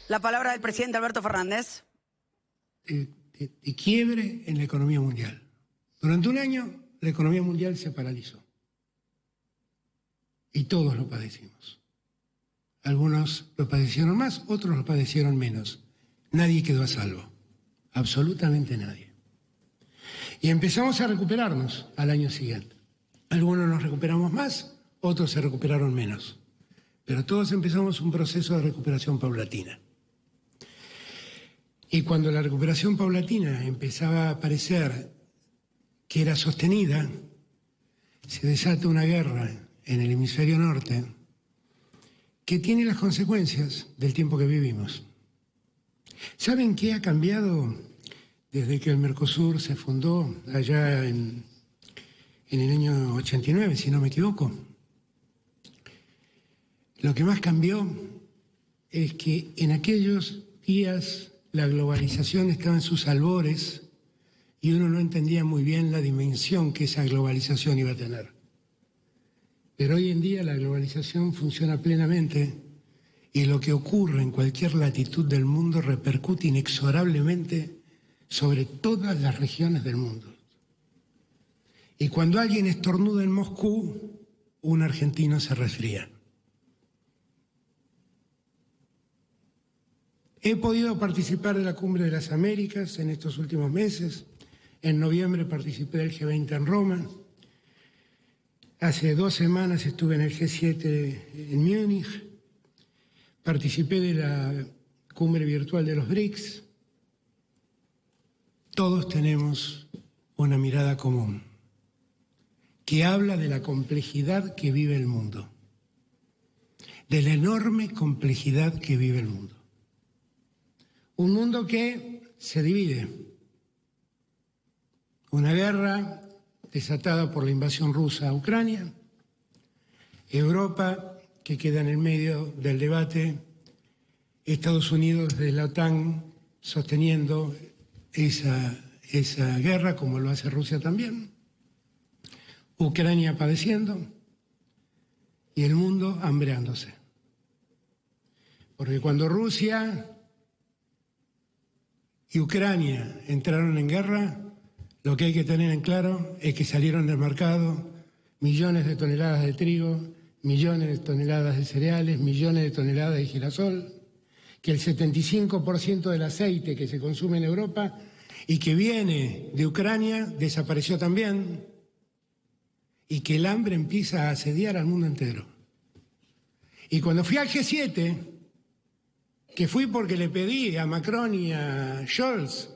La palabra del presidente Alberto Fernández. De quiebre en la economía mundial. Durante un año la economía mundial se paralizó. Y todos lo padecimos. Algunos lo padecieron más, otros lo padecieron menos. Nadie quedó a salvo. Absolutamente nadie. Y empezamos a recuperarnos al año siguiente. Algunos nos recuperamos más, otros se recuperaron menos. Pero todos empezamos un proceso de recuperación paulatina. Y cuando la recuperación paulatina empezaba a parecer que era sostenida, se desata una guerra en el hemisferio norte que tiene las consecuencias del tiempo que vivimos. ¿Saben qué ha cambiado desde que el Mercosur se fundó allá en el año 89, si no me equivoco? Lo que más cambió es que en aquellos días la globalización estaba en sus albores y uno no entendía muy bien la dimensión que esa globalización iba a tener. Pero hoy en día la globalización funciona plenamente y lo que ocurre en cualquier latitud del mundo repercute inexorablemente sobre todas las regiones del mundo. Y cuando alguien estornuda en Moscú, un argentino se resfría. He podido participar de la Cumbre de las Américas en estos últimos meses. En noviembre participé del G20 en Roma. Hace 2 semanas estuve en el G7 en Múnich. Participé de la Cumbre Virtual de los BRICS. Todos tenemos una mirada común que habla de la complejidad que vive el mundo, de la enorme complejidad que vive el mundo. Un mundo que se divide. Una guerra desatada por la invasión rusa a Ucrania. Europa que queda en el medio del debate. Estados Unidos desde la OTAN sosteniendo esa guerra como lo hace Rusia también. Ucrania padeciendo y el mundo hambreándose. Porque cuando Rusia y Ucrania entraron en guerra, lo que hay que tener en claro es que salieron del mercado millones de toneladas de trigo, millones de toneladas de cereales, millones de toneladas de girasol, que el 75% del aceite que se consume en Europa y que viene de Ucrania desapareció también, y que el hambre empieza a asediar al mundo entero. Y cuando fui al G7, que fui porque le pedí a Macron y a Scholz,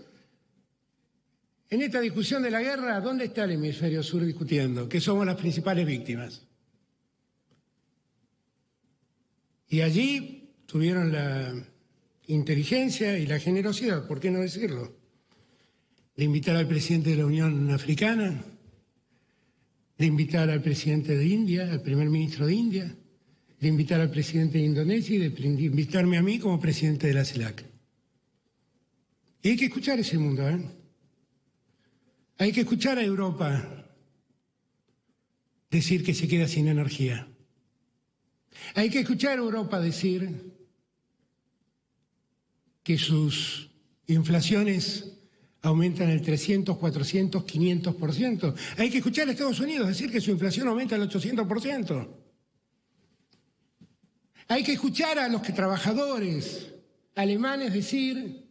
en esta discusión de la guerra, ¿dónde está el hemisferio sur discutiendo? Que somos las principales víctimas. Y allí tuvieron la inteligencia y la generosidad, ¿por qué no decirlo?, de invitar al presidente de la Unión Africana, de invitar al presidente de India, al primer ministro de India, de invitar al presidente de Indonesia y de invitarme a mí como presidente de la CELAC. Y hay que escuchar ese mundo, ¿eh? Hay que escuchar a Europa decir que se queda sin energía. Hay que escuchar a Europa decir que sus inflaciones aumentan el 300, 400, 500%. Hay que escuchar a Estados Unidos decir que su inflación aumenta el 800%. Hay que escuchar a los trabajadores alemanes decir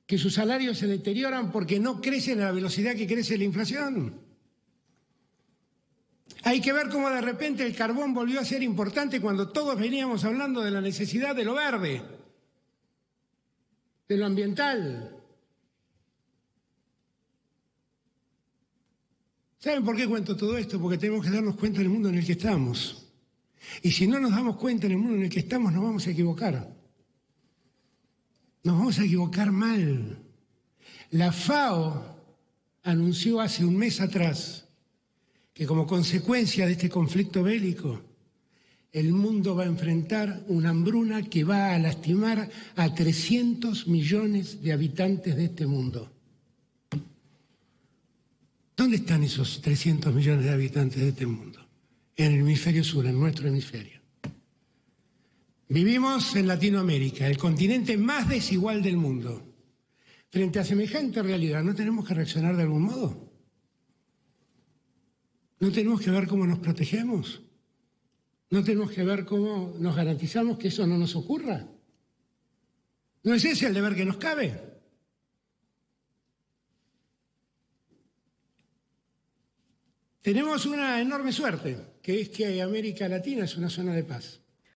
que sus salarios se deterioran porque no crecen a la velocidad que crece la inflación. Hay que ver cómo de repente el carbón volvió a ser importante cuando todos veníamos hablando de la necesidad de lo verde, de lo ambiental. ¿Saben por qué cuento todo esto? Porque tenemos que darnos cuenta del mundo en el que estamos. Y si no nos damos cuenta del mundo en el que estamos, nos vamos a equivocar. Nos vamos a equivocar mal. La FAO anunció hace un mes atrás que como consecuencia de este conflicto bélico, el mundo va a enfrentar una hambruna que va a lastimar a 300 millones de habitantes de este mundo. ¿Dónde están esos 300 millones de habitantes de este mundo? En el hemisferio sur, en nuestro hemisferio. Vivimos en Latinoamérica, el continente más desigual del mundo. Frente a semejante realidad, ¿no tenemos que reaccionar de algún modo? ¿No tenemos que ver cómo nos protegemos? ¿No tenemos que ver cómo nos garantizamos que eso no nos ocurra? ¿No es ese el deber que nos cabe? Tenemos una enorme suerte, que es que América Latina es una zona de paz.